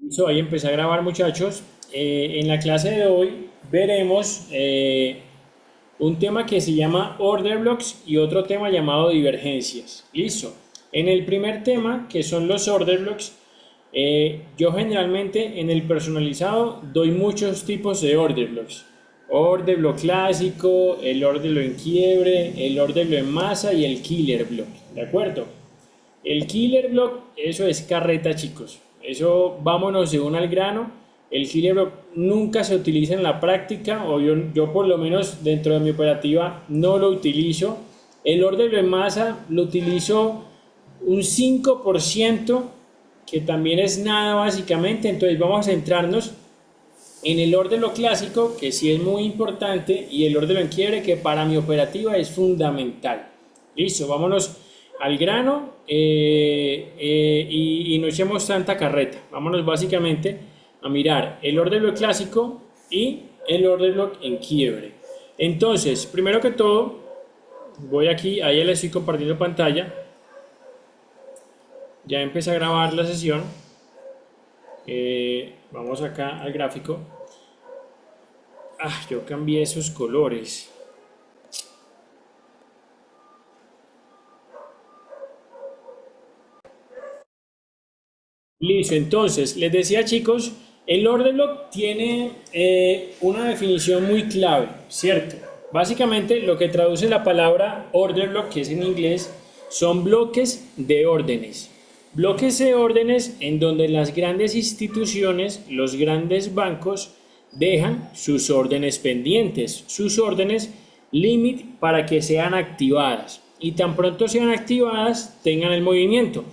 Listo, ahí empecé a grabar, muchachos. En la clase de hoy veremos un tema que se llama order blocks y otro tema llamado divergencias. Listo. En el primer tema, que son los order blocks, yo generalmente en el personalizado doy muchos tipos de order blocks. Order block clásico, el order block en quiebre, el order block en masa y el killer block. ¿De acuerdo? El killer block, eso es carreta, chicos. Eso, vámonos de una al grano. El killer block nunca se utiliza en la práctica, o yo por lo menos dentro de mi operativa no lo utilizo. El orden de masa lo utilizo un 5%, que también es nada básicamente. Entonces vamos a centrarnos en el orden lo clásico, que sí es muy importante, y el orden en quiebre, que para mi operativa es fundamental. Listo, vámonos al grano y no echemos tanta carreta. Vámonos básicamente a mirar el orden lo clásico y el orden block en quiebre. Entonces, primero que todo, voy aquí, ahí le estoy compartiendo pantalla. Ya empecé a grabar la sesión. Vamos acá al gráfico. Yo cambié esos colores. Listo, entonces, les decía, chicos, el order block tiene una definición muy clave, ¿cierto? Básicamente lo que traduce la palabra order block, que es en inglés, son bloques de órdenes. Bloques de órdenes en donde las grandes instituciones, los grandes bancos, dejan sus órdenes pendientes, sus órdenes límite para que sean activadas. Y tan pronto sean activadas, tengan el movimiento.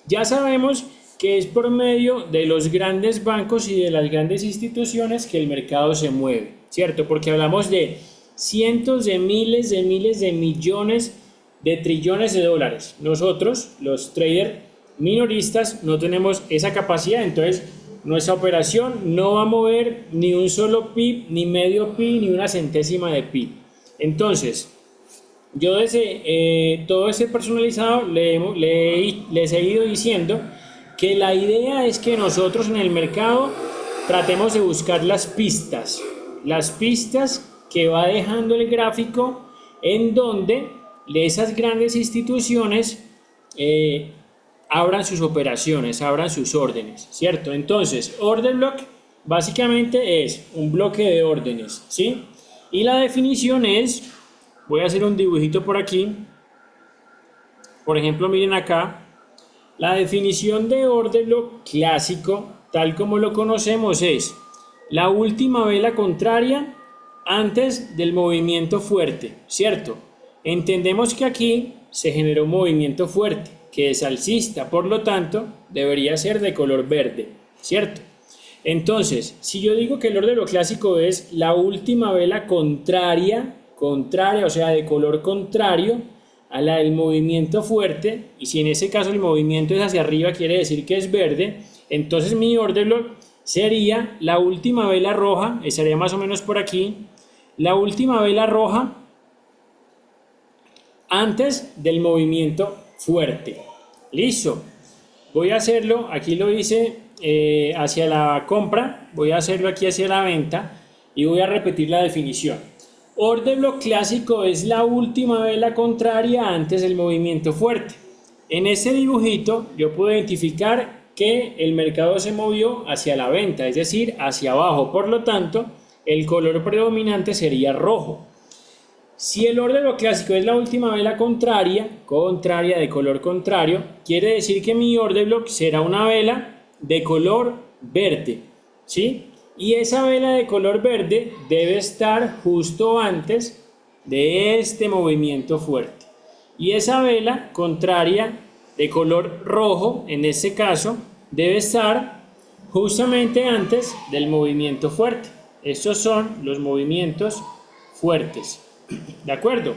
Ya sabemos que es por medio de los grandes bancos y de las grandes instituciones que el mercado se mueve, ¿cierto? Porque hablamos de cientos de miles de millones de trillones de dólares. Nosotros, los traders minoristas, no tenemos esa capacidad, entonces nuestra operación no va a mover ni un solo pip, ni medio pip, ni una centésima de pip. Entonces, yo desde todo ese personalizado les he ido diciendo que la idea es que nosotros en el mercado tratemos de buscar las pistas que va dejando el gráfico, en donde esas grandes instituciones abran sus operaciones, abran sus órdenes, ¿cierto? Entonces, order block básicamente es un bloque de órdenes, ¿sí? Y la definición es, voy a hacer un dibujito por aquí, por ejemplo, miren acá, la definición de order block clásico, tal como lo conocemos, es la última vela contraria antes del movimiento fuerte, ¿cierto? Entendemos que aquí se generó un movimiento fuerte, que es alcista, por lo tanto, debería ser de color verde, ¿cierto? Entonces, si yo digo que el orden de lo clásico es la última vela contraria, o sea, de color contrario a la del movimiento fuerte, y si en ese caso el movimiento es hacia arriba, quiere decir que es verde, entonces mi order block sería la última vela roja, estaría más o menos por aquí, la última vela roja antes del movimiento fuerte. Listo. Voy a hacerlo, aquí lo hice hacia la compra, voy a hacerlo aquí hacia la venta y voy a repetir la definición. Order block clásico es la última vela contraria antes del movimiento fuerte. En este dibujito yo puedo identificar que el mercado se movió hacia la venta, es decir, hacia abajo. Por lo tanto, el color predominante sería rojo. Si el orden lo clásico es la última vela contraria de color contrario, quiere decir que mi order block será una vela de color verde, ¿sí? Y esa vela de color verde debe estar justo antes de este movimiento fuerte. Y esa vela contraria de color rojo, en este caso, debe estar justamente antes del movimiento fuerte. Estos son los movimientos fuertes. ¿De acuerdo?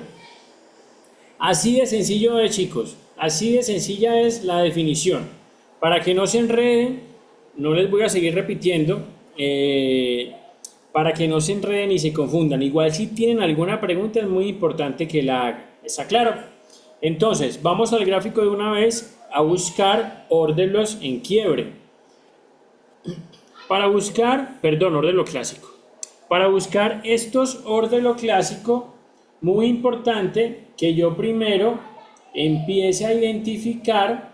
Así de sencillo es, chicos. Así de sencilla es la definición. Para que no se enreden, no les voy a seguir repitiendo. Para que no se enreden y se confundan. Igual si tienen alguna pregunta es muy importante que la hagan. ¿Está claro? Entonces, vamos al gráfico de una vez a buscar order blocks en quiebre. Para buscar, perdón, orden lo clásico. Para buscar estos orden lo clásico, muy importante que yo primero empiece a identificar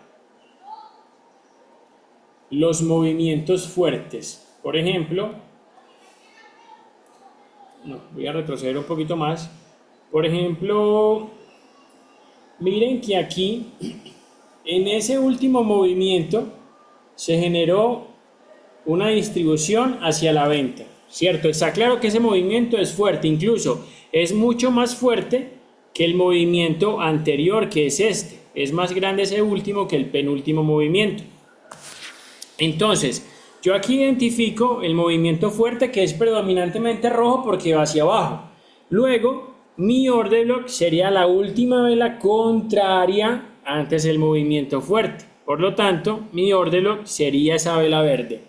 los movimientos fuertes. Por ejemplo, no, voy a retroceder un poquito más. Por ejemplo, miren que aquí, en ese último movimiento, se generó una distribución hacia la venta, ¿cierto? Está claro que ese movimiento es fuerte, incluso es mucho más fuerte que el movimiento anterior, que es este. Es más grande ese último que el penúltimo movimiento. Entonces, yo aquí identifico el movimiento fuerte, que es predominantemente rojo porque va hacia abajo. Luego, mi order block sería la última vela contraria antes del movimiento fuerte. Por lo tanto, mi order block sería esa vela verde.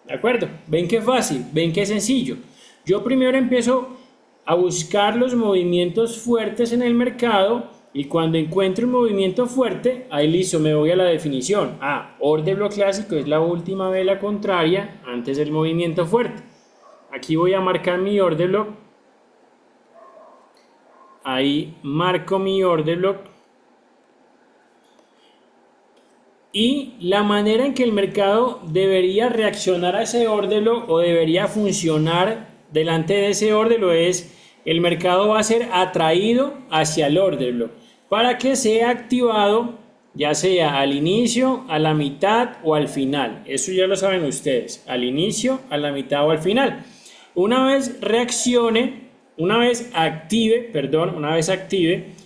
¿De acuerdo? ¿Ven qué fácil? ¿Ven qué sencillo? Yo primero empiezo a buscar los movimientos fuertes en el mercado, y cuando encuentro un movimiento fuerte, ahí listo, me voy a la definición. Order block clásico es la última vela contraria antes del movimiento fuerte. Aquí voy a marcar mi order block. Ahí marco mi order block. Y la manera en que el mercado debería reaccionar a ese order block o debería funcionar delante de ese order block es: el mercado va a ser atraído hacia el order block para que sea activado, ya sea al inicio, a la mitad o al final. Eso ya lo saben ustedes, al inicio, a la mitad o al final. Una vez reaccione, una vez active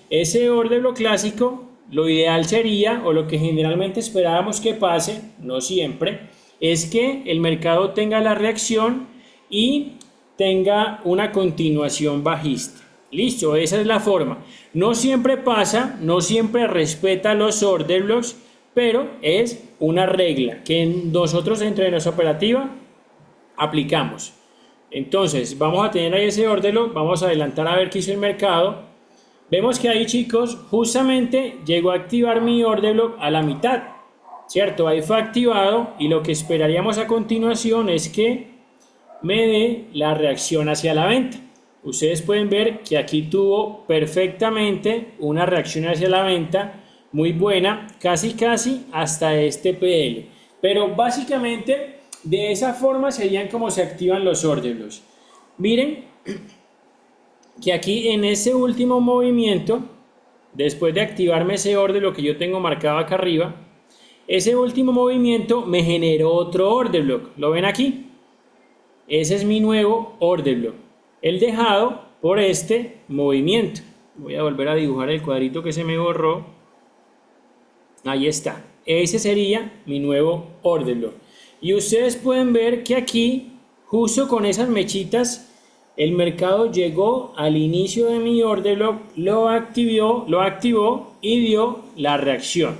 ese order block clásico, lo ideal sería, o lo que generalmente esperábamos que pase, no siempre, es que el mercado tenga la reacción y tenga una continuación bajista. Listo, esa es la forma. No siempre pasa, no siempre respeta los order blocks, pero es una regla que nosotros dentro de nuestra operativa aplicamos. Entonces, vamos a tener ahí ese order block, vamos a adelantar a ver qué hizo el mercado. Vemos que ahí, chicos, justamente llegó a activar mi order block a la mitad, ¿cierto? Ahí fue activado y lo que esperaríamos a continuación es que me dé la reacción hacia la venta. Ustedes pueden ver que aquí tuvo perfectamente una reacción hacia la venta muy buena, casi hasta este PL. Pero básicamente de esa forma serían como se activan los order blocks. Miren que aquí en ese último movimiento, después de activarme ese order, lo que yo tengo marcado acá arriba, ese último movimiento me generó otro order block. ¿Lo ven aquí? Ese es mi nuevo order block, el dejado por este movimiento. Voy a volver a dibujar el cuadrito que se me borró. Ahí está. Ese sería mi nuevo order block. Y ustedes pueden ver que aquí, justo con esas mechitas, el mercado llegó al inicio de mi order block, lo activó y dio la reacción.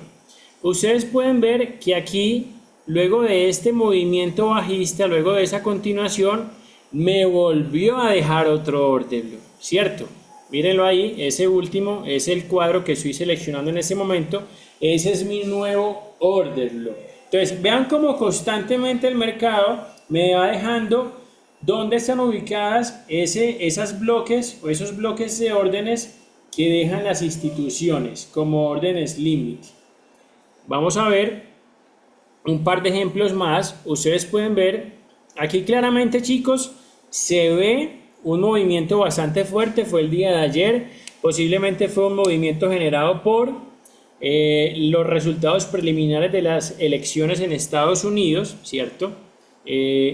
Ustedes pueden ver que aquí, luego de este movimiento bajista, luego de esa continuación, me volvió a dejar otro order block, ¿cierto? Mírenlo ahí, ese último es el cuadro que estoy seleccionando en este momento. Ese es mi nuevo order block. Entonces, vean cómo constantemente el mercado me va dejando dónde están ubicadas esos bloques de órdenes que dejan las instituciones como órdenes límite. Vamos a ver un par de ejemplos más. Ustedes pueden ver aquí claramente, chicos, se ve un movimiento bastante fuerte. Fue el día de ayer, posiblemente fue un movimiento generado por los resultados preliminares de las elecciones en Estados Unidos, ¿cierto?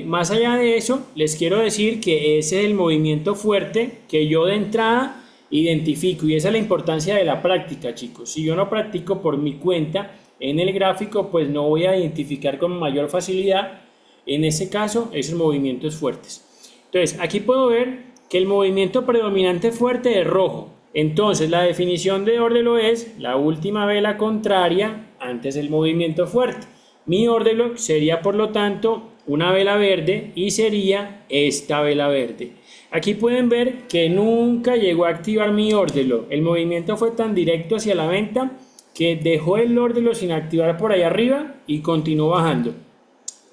Más allá de eso, les quiero decir que ese es el movimiento fuerte que yo de entrada identifico, y esa es la importancia de la práctica, chicos. Si yo no practico por mi cuenta en el gráfico, pues no voy a identificar con mayor facilidad, en ese caso, esos movimientos fuertes. Entonces, aquí puedo ver que el movimiento predominante fuerte es rojo. Entonces, la definición de order block es la última vela contraria antes del movimiento fuerte. Mi order block sería, por lo tanto, una vela verde y sería esta vela verde. Aquí pueden ver que nunca llegó a activar mi order block. El movimiento fue tan directo hacia la venta que dejó el order block sin activar por ahí arriba y continuó bajando.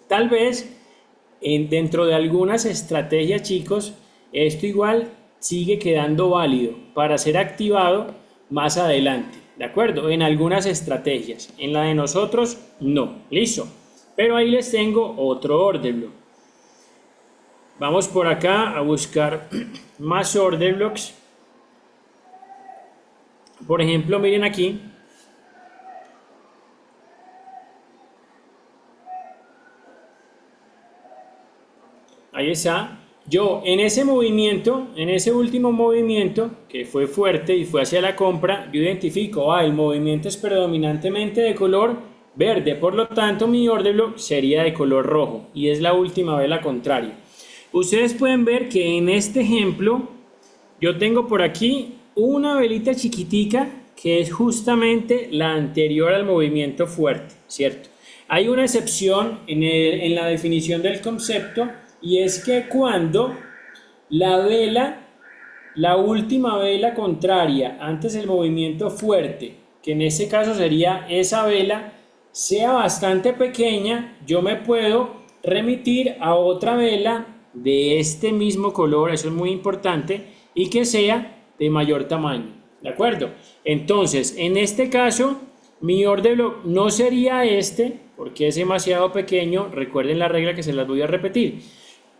Tal vez Dentro de algunas estrategias, chicos, esto igual sigue quedando válido para ser activado más adelante, ¿de acuerdo? En algunas estrategias, en la de nosotros no, listo. Pero ahí les tengo otro order block. Vamos por acá a buscar más order blocks. Por ejemplo, miren aquí. Ahí está. Yo en ese movimiento, en ese último movimiento, que fue fuerte y fue hacia la compra, yo identifico, el movimiento es predominantemente de color verde, por lo tanto mi order block sería de color rojo y es la última vela contraria. Ustedes pueden ver que en este ejemplo yo tengo por aquí una velita chiquitica que es justamente la anterior al movimiento fuerte, ¿cierto? Hay una excepción en la definición del concepto y es que cuando la vela, la última vela contraria antes del movimiento fuerte, que en este caso sería esa vela, sea bastante pequeña, yo me puedo remitir a otra vela de este mismo color, eso es muy importante, y que sea de mayor tamaño, ¿de acuerdo? Entonces, en este caso, mi order block no sería este, porque es demasiado pequeño, recuerden la regla que se las voy a repetir.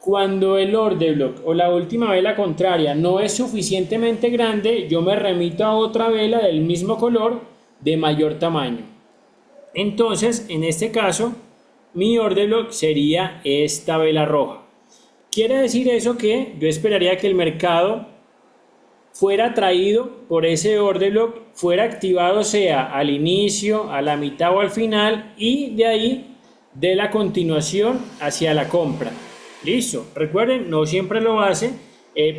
Cuando el order block o la última vela contraria no es suficientemente grande, yo me remito a otra vela del mismo color de mayor tamaño. Entonces, en este caso, mi order block sería esta vela roja. Quiere decir eso que yo esperaría que el mercado fuera traído por ese order block, fuera activado sea al inicio, a la mitad o al final y de ahí de la continuación hacia la compra. Listo, recuerden, no siempre lo hace,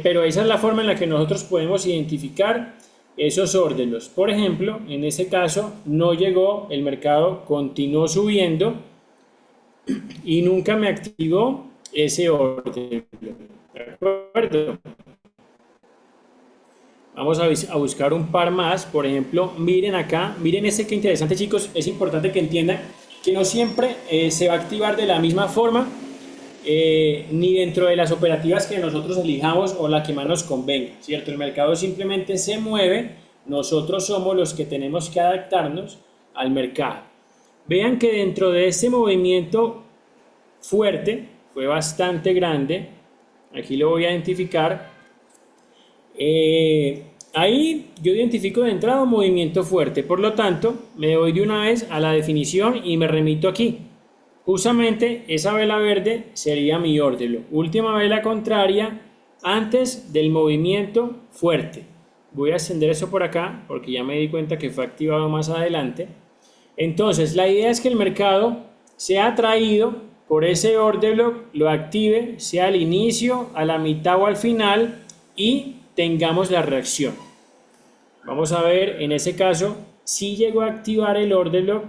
pero esa es la forma en la que nosotros podemos identificar esos órdenes. Por ejemplo, en este caso no llegó, el mercado continuó subiendo y nunca me activó ese orden. ¿De acuerdo? Vamos a buscar un par más. Por ejemplo, miren acá, miren este que interesante, chicos. Es importante que entiendan que no siempre se va a activar de la misma forma, ni dentro de las operativas que nosotros elijamos o la que más nos convenga, ¿cierto? El mercado simplemente se mueve, nosotros somos los que tenemos que adaptarnos al mercado. Vean que dentro de este movimiento fuerte, fue bastante grande, aquí lo voy a identificar, ahí yo identifico de entrada un movimiento fuerte, por lo tanto me voy de una vez a la definición y me remito aquí. Justamente esa vela verde sería mi order block, última vela contraria antes del movimiento fuerte. Voy a extender eso por acá porque ya me di cuenta que fue activado más adelante. Entonces la idea es que el mercado sea atraído por ese order block, lo active, sea al inicio, a la mitad o al final y tengamos la reacción. Vamos a ver en ese caso si llegó a activar el order block.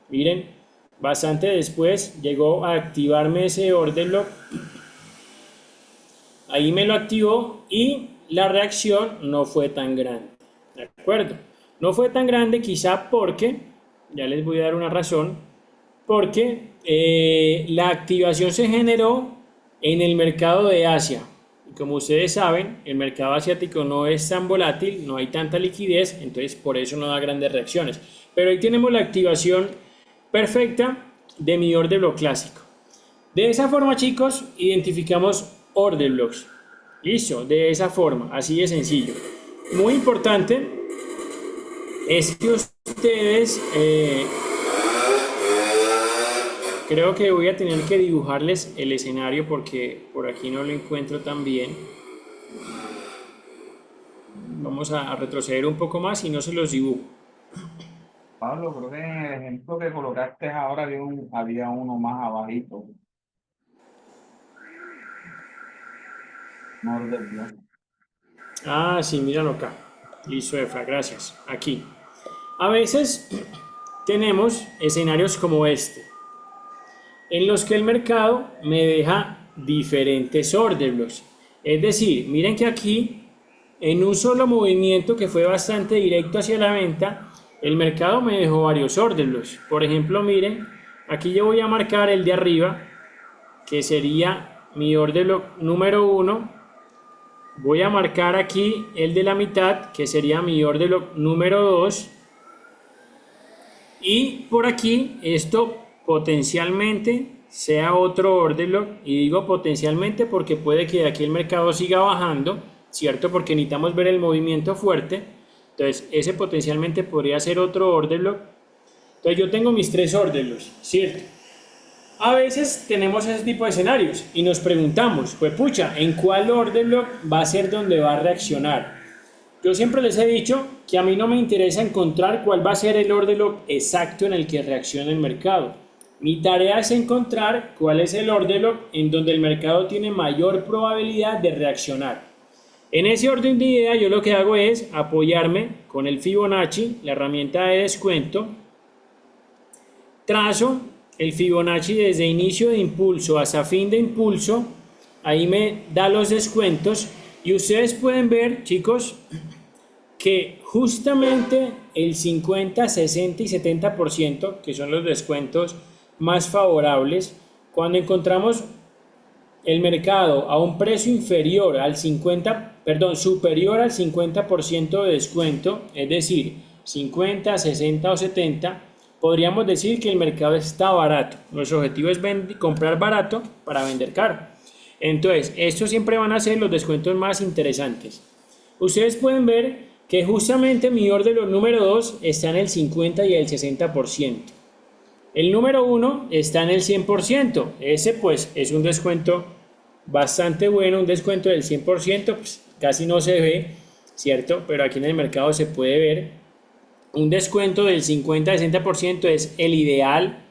Miren, bastante después llegó a activarme ese order block. Ahí me lo activó y la reacción no fue tan grande. ¿De acuerdo? No fue tan grande quizá porque, ya les voy a dar una razón, porque la activación se generó en el mercado de Asia. Como ustedes saben, el mercado asiático no es tan volátil, no hay tanta liquidez, entonces por eso no da grandes reacciones. Pero ahí tenemos la activación perfecta de mi order block clásico. De esa forma, chicos, identificamos order blocks. Listo, de esa forma, así de sencillo. Muy importante es que ustedes... creo que voy a tener que dibujarles el escenario porque por aquí no lo encuentro tan bien. Vamos a retroceder un poco más y no se los dibujo. Pablo, creo que en el ejemplo que colocaste ahora había uno más abajito. No del bloque. Ah, sí, míralo acá. Listo, Efra, gracias. Aquí. A veces tenemos escenarios como este, en los que el mercado me deja diferentes order blocks. Es decir, miren que aquí, en un solo movimiento que fue bastante directo hacia la venta, el mercado me dejó varios order blocks. Por ejemplo, miren, aquí yo voy a marcar el de arriba, que sería mi order block número 1. Voy a marcar aquí el de la mitad, que sería mi order block número 2. Y por aquí esto potencialmente sea otro order block, y digo potencialmente porque puede que de aquí el mercado siga bajando, ¿cierto? Porque necesitamos ver el movimiento fuerte. Entonces ese potencialmente podría ser otro order block. Entonces yo tengo mis 3 order blocks, ¿cierto? A veces tenemos ese tipo de escenarios y nos preguntamos, pues pucha, ¿en cuál order block va a ser donde va a reaccionar? Yo siempre les he dicho que a mí no me interesa encontrar cuál va a ser el order block exacto en el que reacciona el mercado. Mi tarea es encontrar cuál es el order block en donde el mercado tiene mayor probabilidad de reaccionar. En ese orden de idea yo lo que hago es apoyarme con el Fibonacci, la herramienta de descuento, trazo el Fibonacci desde inicio de impulso hasta fin de impulso, ahí me da los descuentos y ustedes pueden ver, chicos, que justamente el 50, 60 y 70%, que son los descuentos más favorables, cuando encontramos el mercado a un precio inferior al 50, perdón, superior al 50% de descuento, es decir, 50, 60 o 70, podríamos decir que el mercado está barato. Nuestro objetivo es comprar barato para vender caro. Entonces, estos siempre van a ser los descuentos más interesantes. Ustedes pueden ver que justamente mi order block número 2 está en el 50 y el 60%. El número 1 está en el 100%. Ese pues es un descuento bastante bueno, un descuento del 100%, pues casi no se ve, ¿cierto? Pero aquí en el mercado se puede ver. Un descuento del 50-60% es el ideal.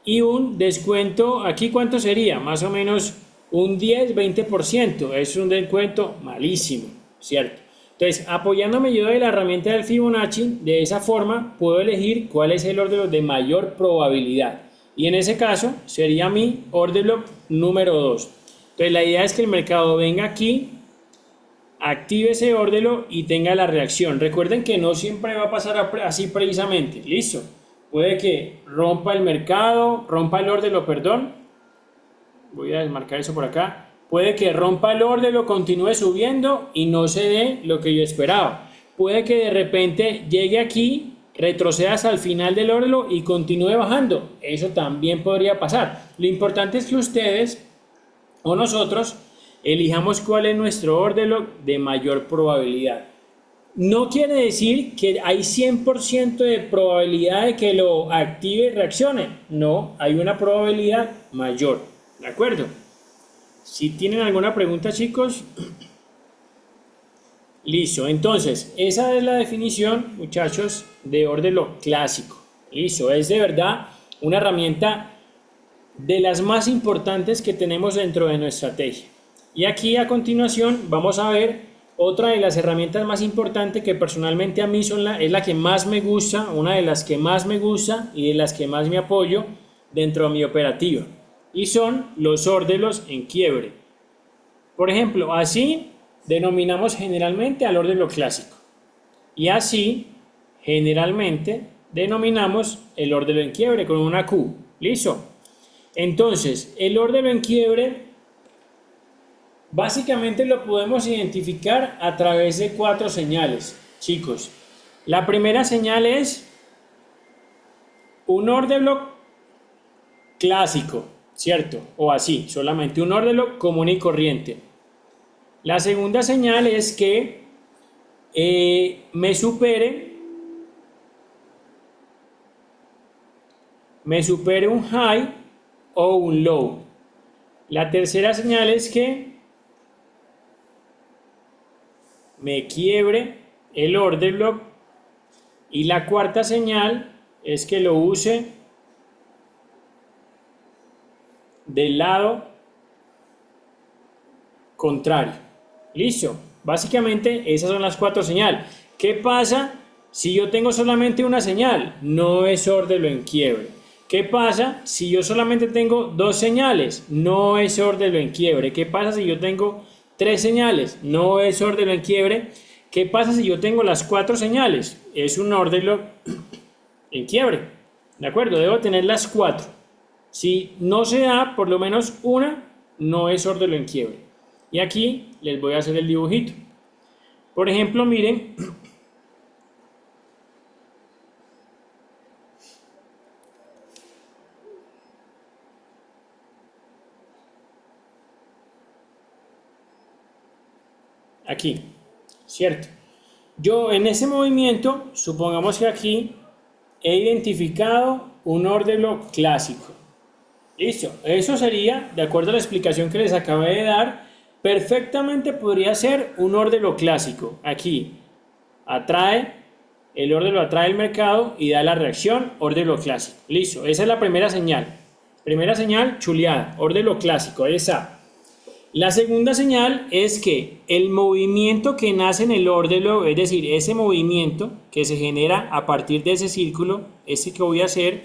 Y un descuento, aquí ¿cuánto sería? Más o menos un 10-20%. Es un descuento malísimo, ¿cierto? Entonces, apoyándome yo de la herramienta del Fibonacci, de esa forma puedo elegir cuál es el order block de mayor probabilidad. Y en ese caso sería mi order block número 2. Entonces, la idea es que el mercado venga aquí, active ese order block y tenga la reacción. Recuerden que no siempre va a pasar así precisamente. Listo. Puede que rompa el mercado, rompa el order block, perdón. Voy a desmarcar eso por acá. Puede que rompa el order block, continúe subiendo y no se dé lo que yo esperaba. Puede que de repente llegue aquí, retroceda hasta el final del order block y continúe bajando. Eso también podría pasar. Lo importante es que ustedes o nosotros elijamos cuál es nuestro order block de mayor probabilidad. No quiere decir que hay 100% de probabilidad de que lo active y reaccione. No, hay una probabilidad mayor. ¿De acuerdo? Si tienen alguna pregunta, chicos. Listo. Entonces, esa es la definición, muchachos, de order block clásico. Listo. Es de verdad una herramienta de las más importantes que tenemos dentro de nuestra estrategia. Y aquí a continuación vamos a ver otra de las herramientas más importantes que personalmente a mí es la que más me gusta, una de las que más me gusta y de las que más me apoyo dentro de mi operativa. Y son los order blocks en quiebre. Por ejemplo, así denominamos generalmente al order block clásico. Y así generalmente denominamos el order block en quiebre con una Q. ¿Listo? Entonces, el order block en quiebre básicamente lo podemos identificar a través de 4 señales, chicos. La primera señal es un order block clásico, ¿cierto? O así, solamente un order block común y corriente. La segunda señal es que me supere un high o un low. La tercera señal es que me quiebre el order block. Y la cuarta señal es que lo use del lado contrario. Listo. Básicamente esas son las 4 señales. ¿Qué pasa si yo tengo solamente una señal? No es order block en quiebre. ¿Qué pasa si yo solamente tengo 2 señales? No es order block en quiebre. ¿Qué pasa si yo tengo 3 señales? No es order block en quiebre. ¿Qué pasa si yo tengo las 4 señales? Es un order block en quiebre. ¿De acuerdo? Debo tener las 4. Si no se da por lo menos una, no es order lock en quiebre. Y aquí les voy a hacer el dibujito. Por ejemplo, miren, aquí, ¿cierto? Yo en ese movimiento, supongamos que aquí he identificado un order lock clásico. Listo, eso sería, de acuerdo a la explicación que les acabé de dar, perfectamente podría ser un order lock clásico. Aquí atrae, el order lo atrae el mercado y da la reacción order lock clásico. Listo, esa es la primera señal. Primera señal, chuleada, order lock clásico, esa. La segunda señal es que el movimiento que nace en el order lock, es decir, ese movimiento que se genera a partir de ese círculo, ese que voy a hacer,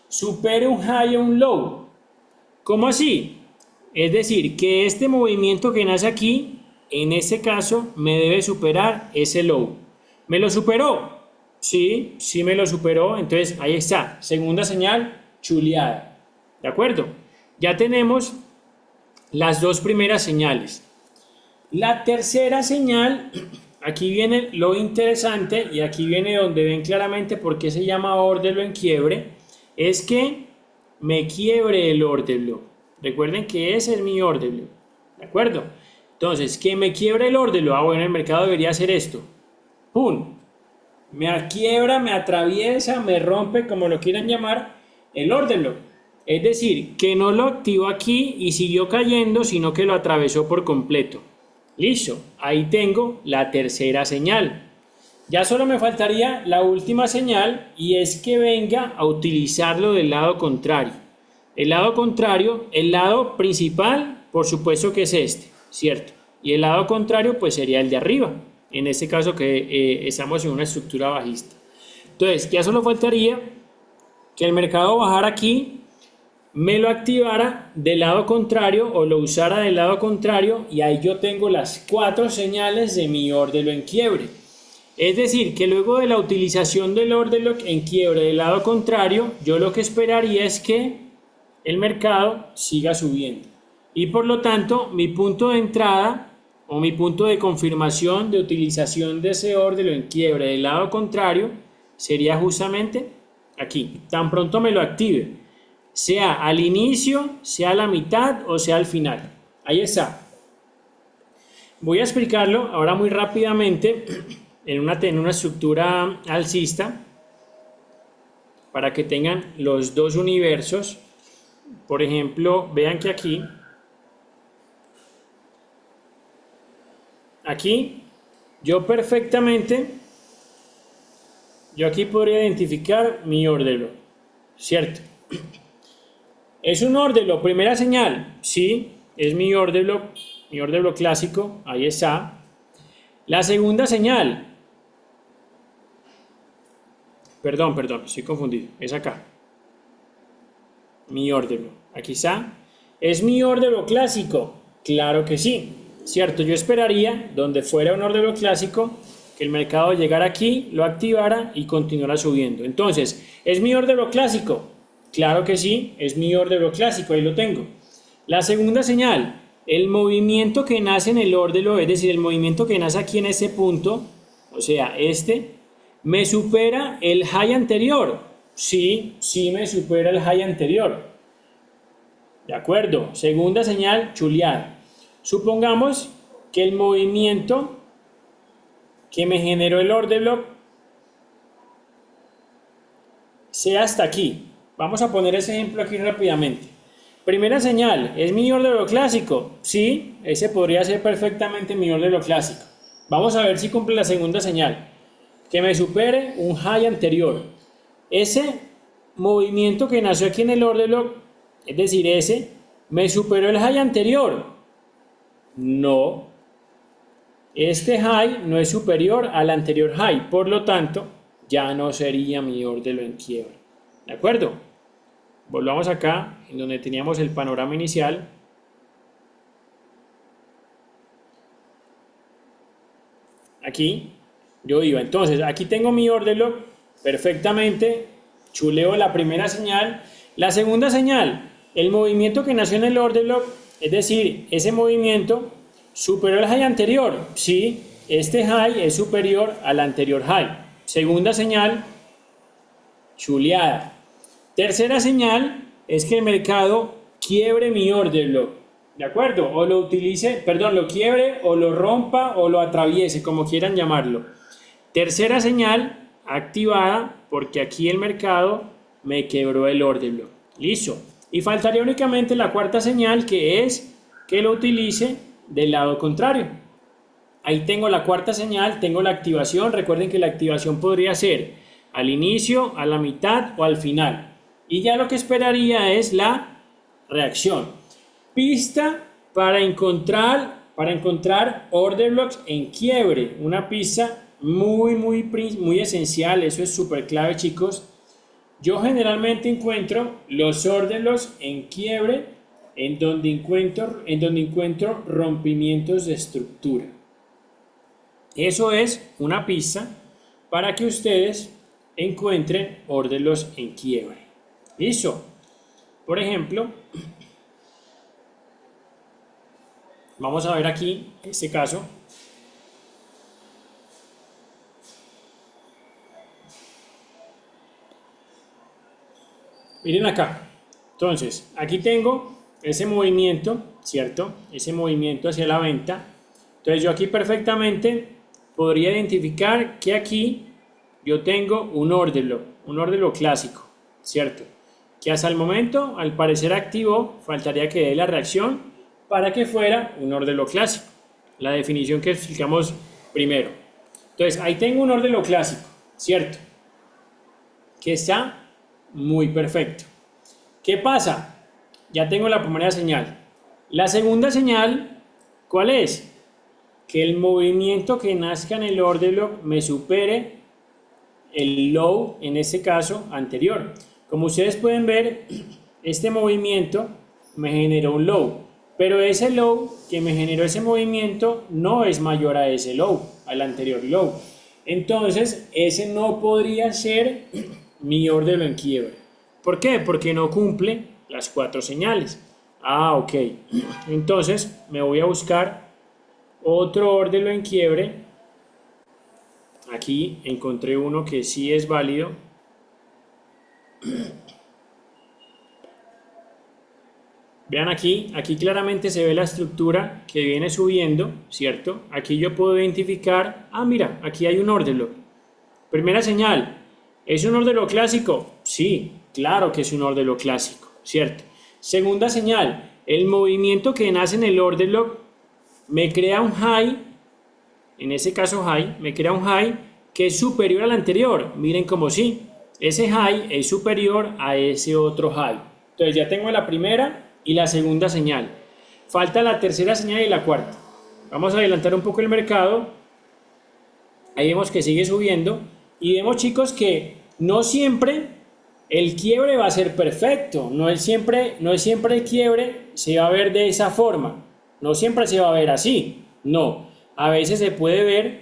supere un high o un low. ¿Cómo así? Es decir, que este movimiento que nace aquí, en este caso, me debe superar ese low. ¿Me lo superó? Sí, sí me lo superó. Entonces, ahí está. Segunda señal, chuleada. ¿De acuerdo? Ya tenemos las dos primeras señales. La tercera señal, aquí viene lo interesante y aquí viene donde ven claramente por qué se llama order lock en quiebre, es que me quiebre el order lock. Recuerden que ese es mi order lock, ¿de acuerdo? Entonces, que me quiebre el order lock, bueno, el mercado debería hacer esto, ¡pum! Me quiebra, me atraviesa, me rompe, como lo quieran llamar, el order lock. Es decir, que no lo activó aquí y siguió cayendo, sino que lo atravesó por completo. Listo, ahí tengo la tercera señal. Ya solo me faltaría la última señal y es que venga a utilizarlo del lado contrario. El lado contrario, el lado principal, por supuesto que es este, ¿cierto? Y el lado contrario pues sería el de arriba, en este caso que estamos en una estructura bajista. Entonces, ya solo faltaría que el mercado bajara aquí, me lo activara del lado contrario o lo usara del lado contrario y ahí yo tengo las cuatro señales de mi order lock en quiebre. Es decir, que luego de la utilización del order lock en quiebre del lado contrario, yo lo que esperaría es que el mercado siga subiendo. Y por lo tanto, mi punto de entrada o mi punto de confirmación de utilización de ese order lock en quiebre del lado contrario sería justamente aquí. Tan pronto me lo active, sea al inicio, sea a la mitad o sea al final. Ahí está. Voy a explicarlo ahora muy rápidamente en una estructura alcista para que tengan los dos universos. Por ejemplo, vean que aquí yo aquí podría identificar mi order lock, ¿cierto? ¿Es un order lock? Primera señal, sí, es mi order lock clásico, ahí está. La segunda señal, perdón, estoy confundido, es acá. Mi order lock, aquí está. ¿Es mi order lock clásico? Claro que sí, cierto, yo esperaría, donde fuera un order lock clásico, que el mercado llegara aquí, lo activara y continuara subiendo. Entonces, ¿es mi order lock clásico? Claro que sí, es mi order lock clásico, ahí lo tengo. La segunda señal, el movimiento que nace en el order lock, es decir, el movimiento que nace aquí en este punto, o sea, ¿me supera el high anterior? Sí, sí me supera el high anterior. De acuerdo, segunda señal, chuleada. Supongamos que el movimiento que me generó el order lock sea hasta aquí. Vamos a poner ese ejemplo aquí rápidamente. Primera señal, ¿es mi order lock clásico? Sí, ese podría ser perfectamente mi order lock clásico. Vamos a ver si cumple la segunda señal. Que me supere un high anterior. Ese movimiento que nació aquí en el order lock, es decir, ¿me superó el high anterior? No. Este high no es superior al anterior high, por lo tanto, ya no sería mi order lock en quiebre. ¿De acuerdo? Volvamos acá, en donde teníamos el panorama inicial. Aquí, yo iba. Entonces, aquí tengo mi order lock perfectamente. Chuleo la primera señal. La segunda señal, el movimiento que nació en el order lock, es decir, ese movimiento superior al high anterior. Sí, este high es superior al anterior high. Segunda señal, chuleada. Tercera señal es que el mercado quiebre mi order lock, ¿de acuerdo? O lo utilice, perdón, lo quiebre o lo rompa o lo atraviese, como quieran llamarlo. Tercera señal activada porque aquí el mercado me quebró el order lock. Listo. Y faltaría únicamente la cuarta señal, que es que lo utilice del lado contrario. Ahí tengo la cuarta señal, tengo la activación. Recuerden que la activación podría ser al inicio, a la mitad o al final. Y ya lo que esperaría es la reacción. Pista para encontrar order blocks en quiebre. Una pista muy esencial. Eso es súper clave, chicos. Yo generalmente encuentro los order blocks en quiebre en donde encuentro rompimientos de estructura. Eso es una pista para que ustedes encuentren order blocks en quiebre. ¿Listo? Por ejemplo, vamos a ver aquí, en este caso, miren acá. Entonces, aquí tengo ese movimiento, ¿cierto? Ese movimiento hacia la venta. Entonces, yo aquí perfectamente podría identificar que aquí yo tengo un order lock clásico, ¿cierto? Que hasta el momento, al parecer activo, faltaría que dé la reacción para que fuera un order lock clásico. La definición que explicamos primero. Entonces, ahí tengo un order lock clásico, ¿cierto? Que está muy perfecto. ¿Qué pasa? Ya tengo la primera señal. La segunda señal, ¿cuál es? Que el movimiento que nazca en el order lock me supere el low, en este caso, anterior. Como ustedes pueden ver, este movimiento me generó un low, pero ese low que me generó ese movimiento no es mayor a ese low, al anterior low. Entonces, ese no podría ser mi order lock en quiebre. ¿Por qué? Porque no cumple las cuatro señales. Ah, ok. Entonces, me voy a buscar otro order lock en quiebre. Aquí encontré uno que sí es válido. Vean aquí claramente se ve la estructura que viene subiendo, ¿cierto? Aquí yo puedo identificar, mira, aquí hay un order lock. Primera señal, ¿es un order lock clásico? Sí, claro que es un order lock clásico, ¿cierto? Segunda señal, el movimiento que nace en el order lock me crea un high, en ese caso high, me crea un high que es superior al anterior. Miren como sí, ese high es superior a ese otro high. Entonces ya tengo la primera y la segunda señal. Falta la tercera señal y la cuarta. Vamos a adelantar un poco el mercado. Ahí vemos que sigue subiendo. Y vemos, chicos, que no siempre el quiebre va a ser perfecto. No es siempre el quiebre se va a ver de esa forma. No siempre se va a ver así. No. A veces se puede ver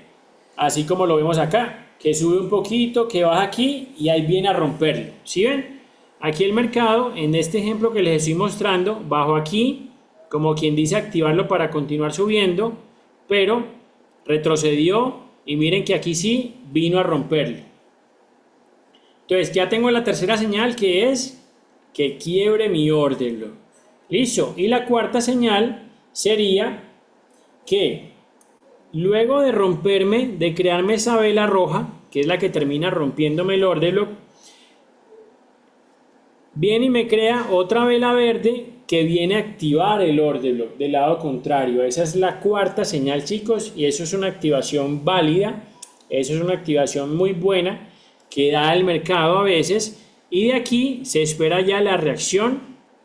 así como lo vemos acá, que sube un poquito, que baja aquí y ahí viene a romperlo. ¿Sí ven? Aquí el mercado, en este ejemplo que les estoy mostrando, bajó aquí, como quien dice activarlo para continuar subiendo, pero retrocedió y miren que aquí sí vino a romperlo. Entonces ya tengo la tercera señal, que es que quiebre mi order lock. Listo. Y la cuarta señal sería que luego de romperme, de crearme esa vela roja, que es la que termina rompiéndome el order lock, viene y me crea otra vela verde que viene a activar el order lock del lado contrario. Esa es la cuarta señal, chicos, y eso es una activación válida, eso es una activación muy buena que da el mercado a veces, y de aquí se espera ya la reacción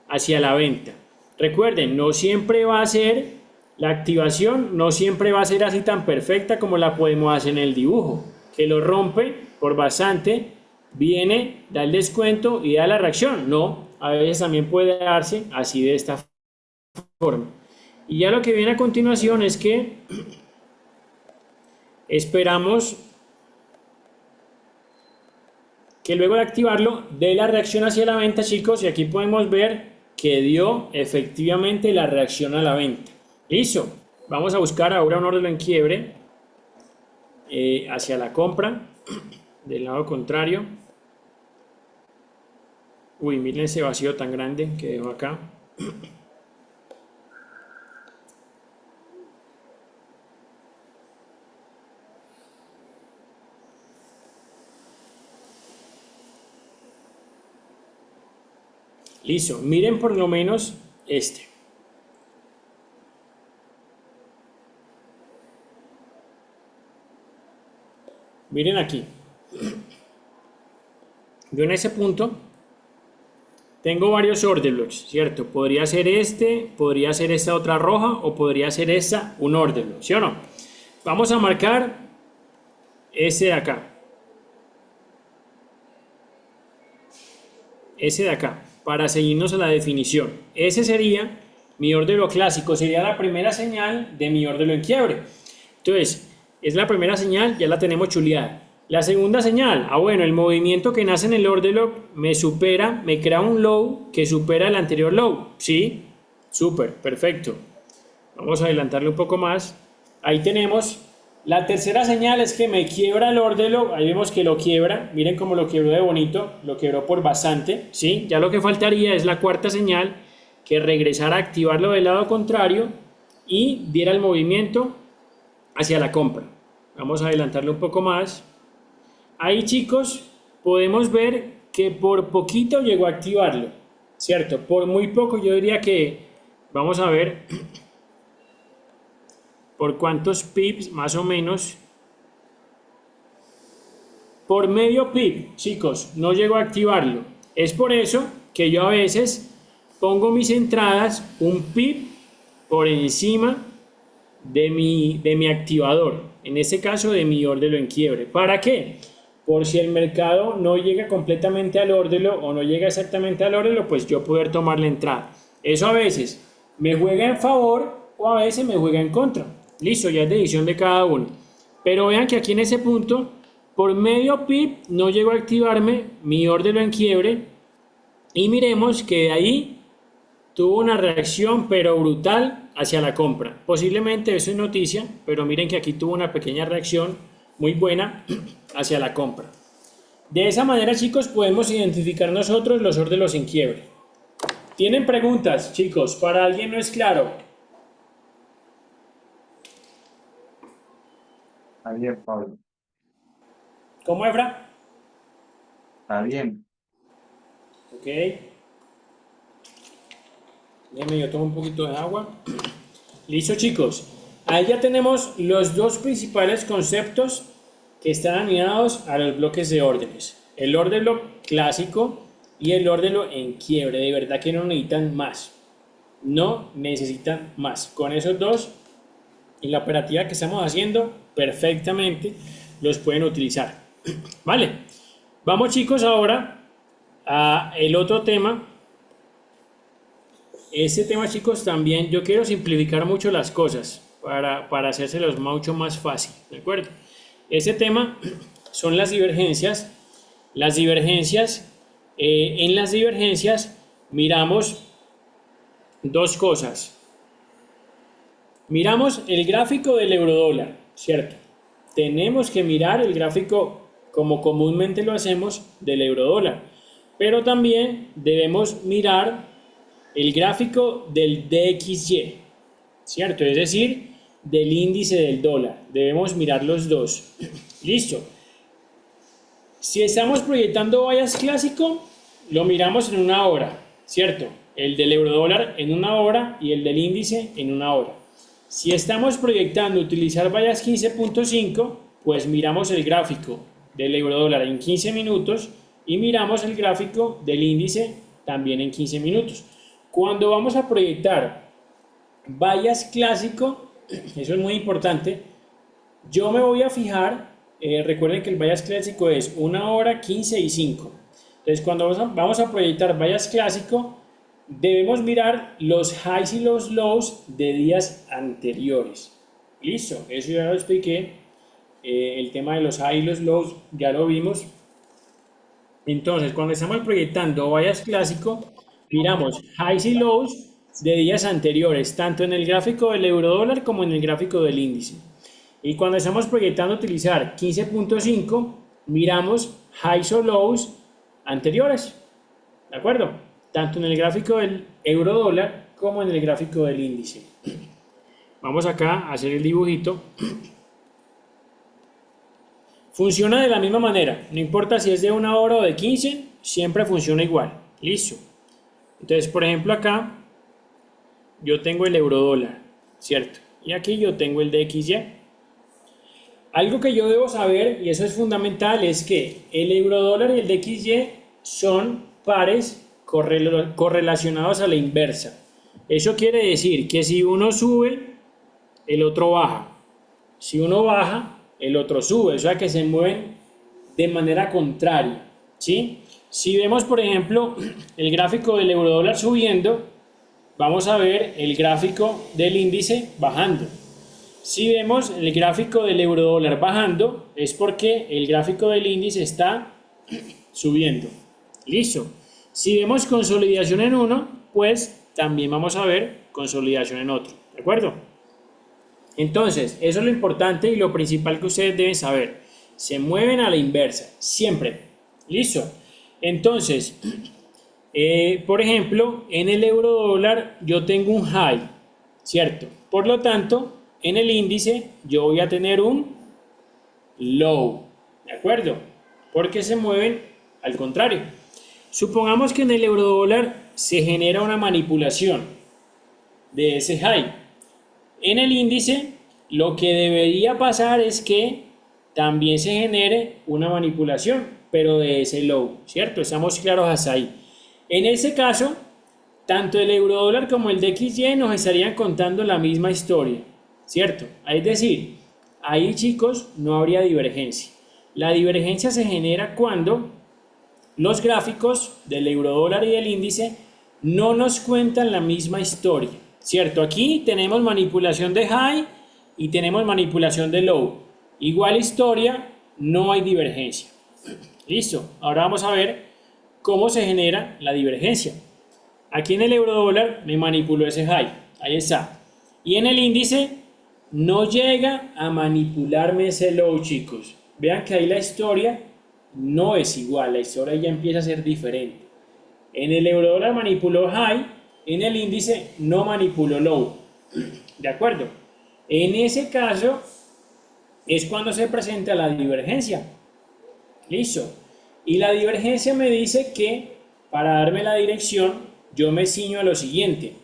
hacia la venta. Recuerden, no siempre va a ser la activación, no siempre va a ser así tan perfecta como la podemos hacer en el dibujo, que lo rompe por bastante, viene, da el descuento y da la reacción. No, a veces también puede darse así, de esta forma. Y ya lo que viene a continuación es que esperamos que luego de activarlo dé la reacción hacia la venta, chicos, y aquí podemos ver que dio efectivamente la reacción a la venta. Listo, vamos a buscar ahora un orden en quiebre hacia la compra del lado contrario. Uy, miren ese vacío tan grande que dejo acá. Listo, miren por lo menos este. Miren aquí. Yo en ese punto tengo varios order blocks, ¿cierto? Podría ser este, podría ser esta otra roja o podría ser esta un order block, ¿sí o no? Vamos a marcar ese de acá. Ese de acá, para seguirnos a la definición. Ese sería mi order block clásico, sería la primera señal de mi order block en quiebre. Entonces, es la primera señal, ya la tenemos chuleada. La segunda señal, bueno, el movimiento que nace en el order block me supera, me crea un low que supera el anterior low, ¿sí? Súper, perfecto. Vamos a adelantarle un poco más. Ahí tenemos. La tercera señal es que me quiebra el order block, ahí vemos que lo quiebra, miren cómo lo quebró de bonito, lo quebró por bastante, ¿sí? Ya lo que faltaría es la cuarta señal, que regresara a activarlo del lado contrario y diera el movimiento hacia la compra. Vamos a adelantarle un poco más. Ahí, chicos, podemos ver que por poquito llegó a activarlo, ¿cierto? Por muy poco, yo diría que, vamos a ver por cuántos pips más o menos. Por medio pip, chicos, no llego a activarlo. Es por eso que yo a veces pongo mis entradas un pip por encima de mi activador, en este caso de mi order en quiebre. ¿Para qué? Por si el mercado no llega completamente al order o no llega exactamente al order, pues yo poder tomar la entrada. Eso a veces me juega en favor o a veces me juega en contra. Listo, ya es decisión de cada uno. Pero vean que aquí en ese punto, por medio pip, no llego a activarme mi order en quiebre. Y miremos que de ahí tuvo una reacción pero brutal hacia la compra. Posiblemente eso es noticia, pero miren que aquí tuvo una pequeña reacción muy buena hacia la compra. De esa manera, chicos, podemos identificar nosotros los órdenes en quiebre. ¿Tienen preguntas, chicos? ¿Para alguien no es claro? Está bien, Pablo. ¿Cómo, Efra? Está bien. Ok. Déjenme, yo tomo un poquito de agua. Listo, chicos. Ahí ya tenemos los dos principales conceptos que están alineados a los bloques de órdenes. El order block clásico y el order block en quiebre. De verdad que no necesitan más. No necesitan más. Con esos dos, en la operativa que estamos haciendo, perfectamente los pueden utilizar. Vale. Vamos, chicos, ahora a el otro tema. Este tema, chicos, también yo quiero simplificar mucho las cosas para hacérselos mucho más fácil, ¿de acuerdo? Este tema son las divergencias. Las divergencias, en las divergencias miramos dos cosas. Miramos el gráfico del eurodólar, ¿cierto? Tenemos que mirar el gráfico como comúnmente lo hacemos del eurodólar, pero también debemos mirar el gráfico del DXY, ¿cierto? Es decir, del índice del dólar. Debemos mirar los dos. Listo. Si estamos proyectando bias clásico, lo miramos en una hora, ¿cierto? El del eurodólar en una hora y el del índice en una hora. Si estamos proyectando utilizar bias 15.5, pues miramos el gráfico del eurodólar en 15 minutos y miramos el gráfico del índice también en 15 minutos. Cuando vamos a proyectar bias clásico, eso es muy importante, yo me voy a fijar, recuerden que el bias clásico es 1 hora, 15 y 5. Entonces cuando vamos a proyectar bias clásico, debemos mirar los highs y los lows de días anteriores. Listo, eso ya lo expliqué. El tema de los highs y los lows ya lo vimos. Entonces, cuando estamos proyectando bias clásico, miramos highs y lows de días anteriores, tanto en el gráfico del euro dólar como en el gráfico del índice. Y cuando estamos proyectando utilizar 15.5, miramos highs o lows anteriores, ¿de acuerdo? Tanto en el gráfico del euro dólar como en el gráfico del índice. Vamos acá a hacer el dibujito. Funciona de la misma manera, no importa si es de 1 hora o de 15, siempre funciona igual. Listo. Entonces, por ejemplo, acá yo tengo el euro dólar, ¿cierto? Y aquí yo tengo el DXY. Algo que yo debo saber, y eso es fundamental, es que el euro dólar y el DXY son pares correlacionados a la inversa. Eso quiere decir que si uno sube, el otro baja. Si uno baja, el otro sube. O sea que se mueven de manera contraria, ¿sí? Si vemos, por ejemplo, el gráfico del euro dólar subiendo, vamos a ver el gráfico del índice bajando. Si vemos el gráfico del euro dólar bajando, es porque el gráfico del índice está subiendo. Listo. Si vemos consolidación en uno, pues también vamos a ver consolidación en otro. ¿De acuerdo? Entonces, eso es lo importante y lo principal que ustedes deben saber. Se mueven a la inversa, siempre. Listo. Entonces, por ejemplo, en el euro dólar yo tengo un high, ¿cierto? Por lo tanto, en el índice yo voy a tener un low, ¿de acuerdo? Porque se mueven al contrario. Supongamos que en el euro dólar se genera una manipulación de ese high. En el índice lo que debería pasar es que también se genere una manipulación, pero de ese low, ¿cierto? Estamos claros hasta ahí. En ese caso, tanto el euro dólar como el DXY nos estarían contando la misma historia, ¿cierto? Es decir, ahí chicos no habría divergencia. La divergencia se genera cuando los gráficos del euro dólar y del índice no nos cuentan la misma historia, ¿cierto? Aquí tenemos manipulación de high y tenemos manipulación de low. Igual historia, no hay divergencia. Listo, ahora vamos a ver cómo se genera la divergencia. Aquí en el euro dólar me manipuló ese high, ahí está. Y en el índice no llega a manipularme ese low, chicos. Vean que ahí la historia no es igual, la historia ya empieza a ser diferente. En el euro dólar manipuló high, en el índice no manipuló low. ¿De acuerdo? En ese caso es cuando se presenta la divergencia. Listo. Y la divergencia me dice que para darme la dirección yo me ciño a lo siguiente.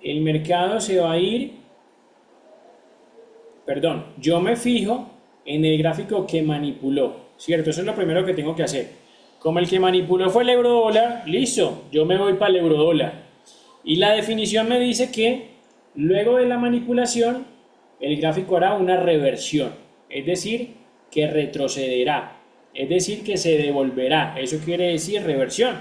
El mercado se va a ir, perdón, yo me fijo en el gráfico que manipuló, ¿cierto? Eso es lo primero que tengo que hacer. Como el que manipuló fue el euro dólar, listo, yo me voy para el euro dólar. Y la definición me dice que luego de la manipulación, el gráfico hará una reversión, es decir, que retrocederá, es decir, que se devolverá. Eso quiere decir reversión.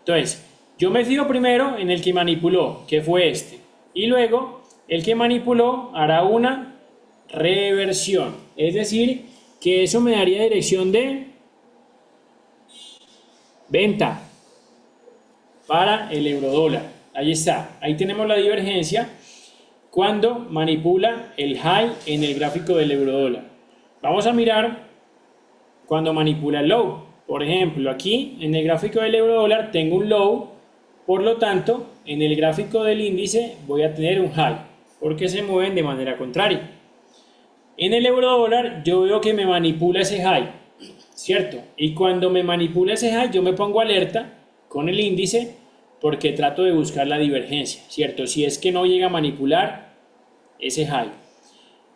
Entonces, yo me fijo primero en el que manipuló, que fue este, y luego el que manipuló hará una reversión, es decir, que eso me daría dirección de venta para el euro dólar. Ahí está, ahí tenemos la divergencia cuando manipula el high en el gráfico del euro dólar. Vamos a mirar cuando manipula el low. Por ejemplo, aquí en el gráfico del euro dólar tengo un low, por lo tanto, en el gráfico del índice voy a tener un high, porque se mueven de manera contraria. En el euro dólar yo veo que me manipula ese high, ¿cierto? Y cuando me manipula ese high yo me pongo alerta con el índice porque trato de buscar la divergencia, ¿cierto? Si es que no llega a manipular ese high.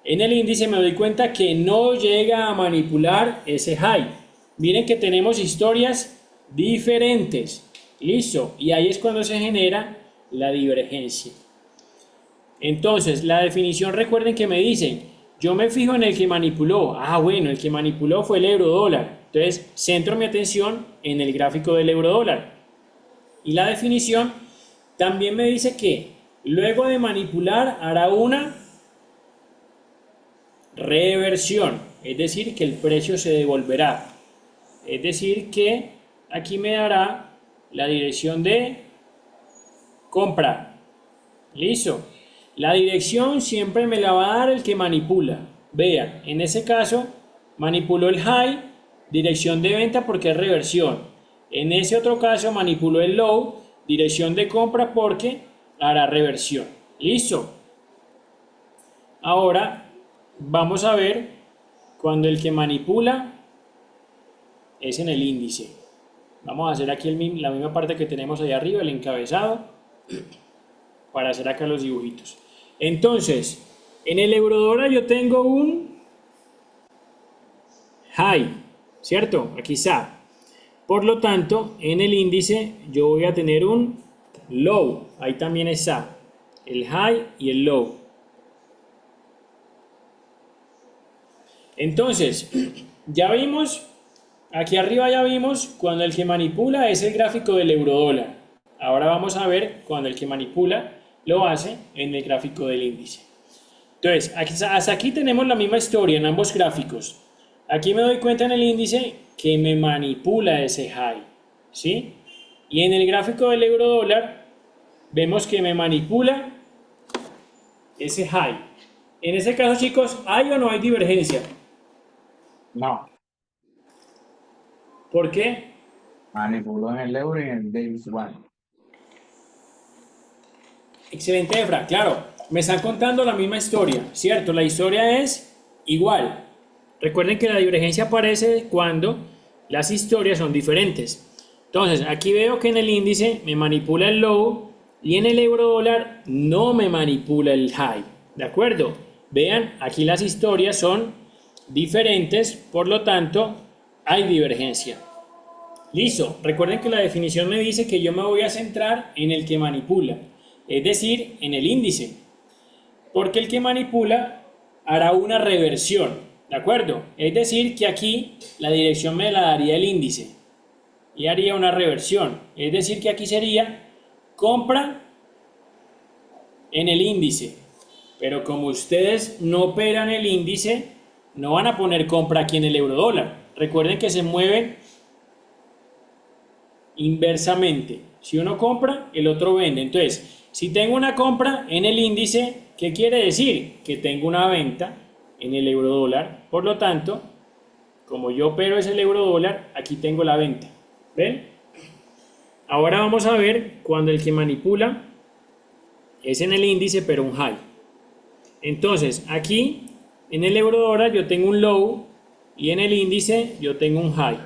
En el índice me doy cuenta que no llega a manipular ese high. Miren que tenemos historias diferentes. Listo. Y ahí es cuando se genera la divergencia. Entonces, la definición, recuerden que me dicen, yo me fijo en el que manipuló. Ah, bueno, el que manipuló fue el euro dólar. Entonces, centro mi atención en el gráfico del euro dólar. Y la definición también me dice que luego de manipular hará una reversión, es decir, que el precio se devolverá. Es decir que aquí me dará la dirección de compra. Listo. La dirección siempre me la va a dar el que manipula. Vean, en ese caso manipuló el high, dirección de venta porque es reversión. En ese otro caso manipuló el low, dirección de compra porque hará reversión. Listo. Ahora vamos a ver cuando el que manipula es en el índice. Vamos a hacer aquí la misma parte que tenemos ahí arriba, el encabezado, para hacer acá los dibujitos. Entonces, en el eurodólar yo tengo un high, ¿cierto? Aquí está. Por lo tanto, en el índice yo voy a tener un low. Ahí también está el high y el low. Entonces, ya vimos, aquí arriba ya vimos cuando el que manipula es el gráfico del eurodólar. Ahora vamos a ver cuando el que manipula lo hace en el gráfico del índice. Entonces, hasta aquí tenemos la misma historia en ambos gráficos. Aquí me doy cuenta en el índice que me manipula ese high, ¿sí? Y en el gráfico del eurodólar vemos que me manipula ese high. En ese caso, chicos, ¿hay o no hay divergencia? No, ¿Por qué? manipuló en el euro y en el Davis One. Excelente, Efra. Claro, me están contando la misma historia, ¿cierto? La historia es igual. Recuerden que la divergencia aparece cuando las historias son diferentes. Entonces, aquí veo que en el índice me manipula el low y en el eurodólar no me manipula el high. ¿De acuerdo? Vean, aquí las historias son diferentes, por lo tanto, hay divergencia. Listo. Recuerden que la definición me dice que yo me voy a centrar en el que manipula, es decir, en el índice, porque el que manipula hará una reversión, ¿de acuerdo? Es decir, que aquí la dirección me la daría el índice y haría una reversión, es decir, que aquí sería compra en el índice, pero como ustedes no operan el índice, no van a poner compra aquí en el eurodólar. Recuerden que se mueven inversamente. Si uno compra, el otro vende. Entonces, si tengo una compra en el índice, ¿qué quiere decir? Que tengo una venta en el eurodólar. Por lo tanto, como yo opero es el eurodólar, aquí tengo la venta. ¿Ven? Ahora vamos a ver cuando el que manipula es en el índice, pero un high. Entonces, aquí en el eurodólar yo tengo un low y en el índice yo tengo un high.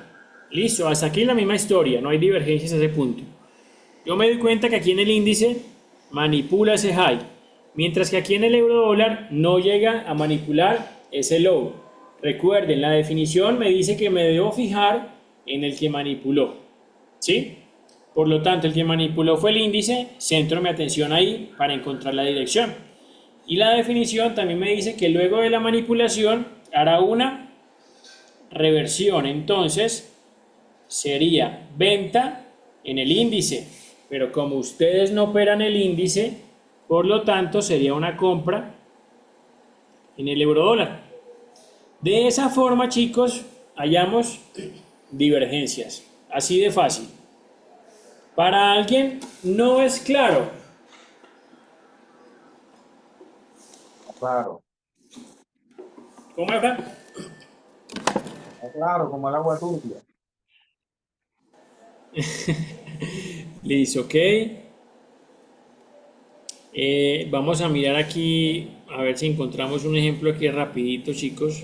Listo, hasta aquí la misma historia, no hay divergencias a ese punto. Yo me doy cuenta que aquí en el índice manipula ese high, mientras que aquí en el eurodólar no llega a manipular ese low. Recuerden, la definición me dice que me debo fijar en el que manipuló, ¿sí? Por lo tanto, el que manipuló fue el índice, centro mi atención ahí para encontrar la dirección. Y la definición también me dice que luego de la manipulación hará una reversión, entonces sería venta en el índice, pero como ustedes no operan el índice, por lo tanto sería una compra en el eurodólar. De esa forma, chicos, hallamos divergencias, así de fácil. Para alguien no es claro. Claro, ¿Cómo es, Fran? claro, como el agua turbia. Listo, ok. Vamos a mirar aquí, a ver si encontramos un ejemplo aquí rapidito, chicos.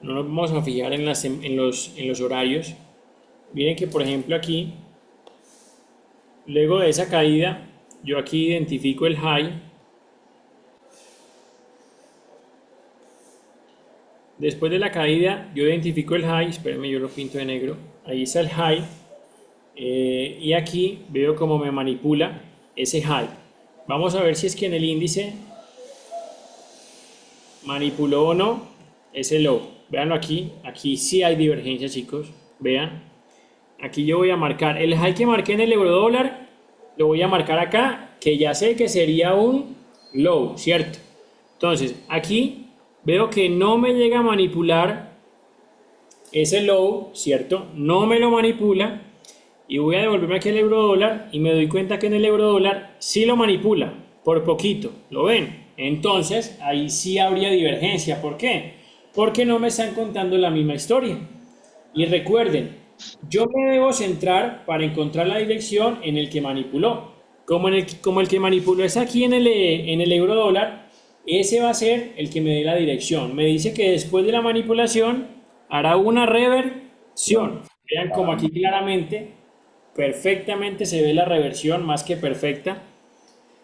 No nos vamos a fijar en los horarios. Miren que, por ejemplo, aquí, luego de esa caída, yo aquí identifico el high. Después de la caída, yo identifico el high. Espérenme, yo lo pinto de negro. Ahí está el high. Y aquí veo cómo me manipula ese high. Vamos a ver si es que en el índice manipuló o no ese low. Véanlo aquí. Aquí sí hay divergencia, chicos. Vean. Aquí yo voy a marcar el high que marqué en el eurodólar. Lo voy a marcar acá, que ya sé que sería un low, ¿cierto? Entonces, aquí veo que no me llega a manipular ese low, ¿cierto? No me lo manipula y voy a devolverme aquí el euro dólar y me doy cuenta que en el euro dólar sí lo manipula, por poquito, ¿lo ven? Entonces ahí sí habría divergencia. ¿Por qué? Porque no me están contando la misma historia. Y recuerden, yo me debo centrar para encontrar la dirección en el que manipuló. Como el que manipuló es aquí en el euro dólar, ese va a ser el que me dé la dirección. Me dice que después de la manipulación hará una reversión. Vean como aquí claramente, perfectamente se ve la reversión, más que perfecta.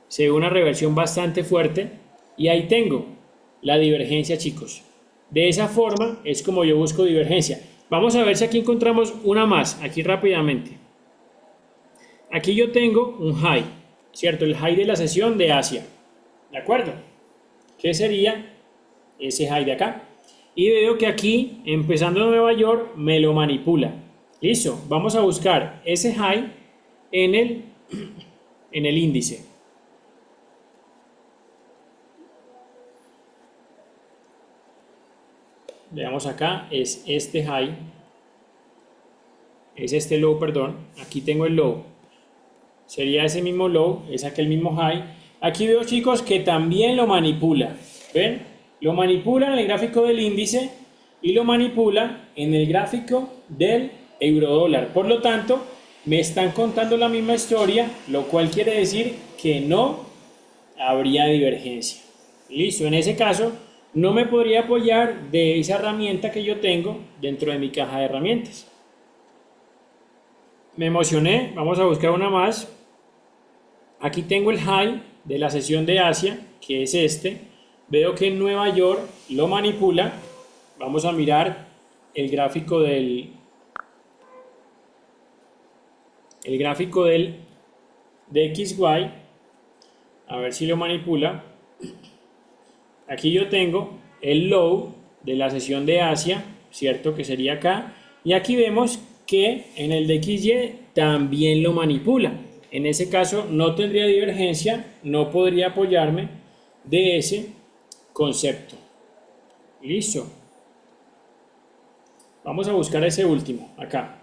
Se ve una reversión bastante fuerte. Y ahí tengo la divergencia, chicos. De esa forma es como yo busco divergencia. Vamos a ver si aquí encontramos una más, aquí rápidamente. Aquí yo tengo un high, ¿cierto? El high de la sesión de Asia, ¿de acuerdo? ¿Qué sería ese high de acá? Y veo que aquí, empezando en Nueva York, me lo manipula. Listo, vamos a buscar ese high en el índice. Veamos acá, es este high, es este low, perdón, aquí tengo el low, sería ese mismo low, es aquel mismo high. Aquí veo, chicos, que también lo manipula, ¿ven? Lo manipula en el gráfico del índice y lo manipula en el gráfico del euro dólar. Por lo tanto, me están contando la misma historia, lo cual quiere decir que no habría divergencia. Listo, en ese caso no me podría apoyar de esa herramienta que yo tengo dentro de mi caja de herramientas. Me emocioné, vamos a buscar una más. Aquí tengo el high de la sesión de Asia, que es este. Veo que en Nueva York lo manipula. Vamos a mirar el gráfico del DXY, a ver si lo manipula. Aquí yo tengo el low de la sesión de Asia, ¿cierto? Que sería acá. Y aquí vemos que en el DXY también lo manipula. En ese caso no tendría divergencia, no podría apoyarme de ese concepto. Listo. Vamos a buscar ese último, acá.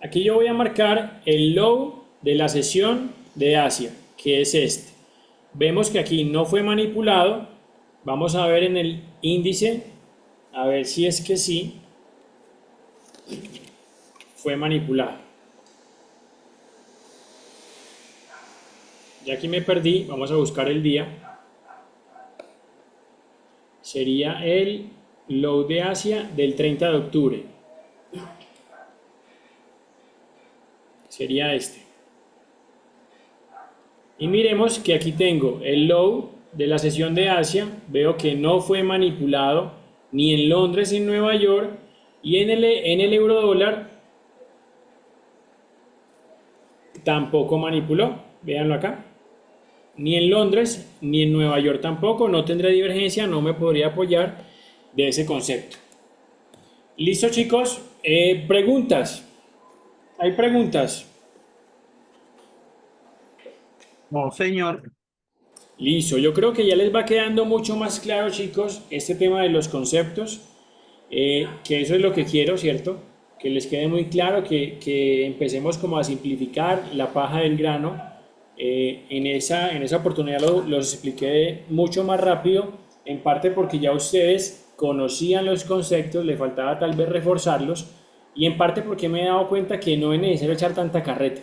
Aquí yo voy a marcar el low de la sesión de Asia, que es este. Vemos que aquí no fue manipulado. Vamos a ver en el índice, a ver si es que sí fue manipulado. Ya aquí me perdí, vamos a buscar el día. Sería el low de Asia del 30 de octubre. Sería este. Y miremos que aquí tengo el low de la sesión de Asia. Veo que no fue manipulado ni en Londres ni en Nueva York. Y en el euro dólar tampoco manipuló. Véanlo acá. Ni en Londres ni en Nueva York tampoco. No tendré divergencia, no me podría apoyar de ese concepto. ¿Listo, chicos? Preguntas. ¿Hay preguntas? No, señor. Listo, yo creo que ya les va quedando mucho más claro, chicos, este tema de los conceptos, que eso es lo que quiero, ¿cierto? Que les quede muy claro, que empecemos como a simplificar la paja del grano. En esa oportunidad los expliqué mucho más rápido, en parte porque ya ustedes conocían los conceptos, le faltaba tal vez reforzarlos, y en parte porque me he dado cuenta que no es necesario echar tanta carreta.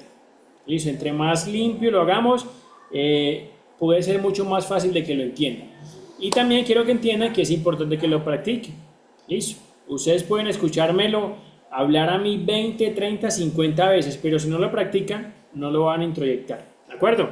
Listo, entre más limpio lo hagamos, puede ser mucho más fácil de que lo entiendan. Y también quiero que entiendan que es importante que lo practiquen. Listo, ustedes pueden escuchármelo hablar a mí 20, 30, 50 veces, pero si no lo practican, no lo van a introyectar. ¿De acuerdo?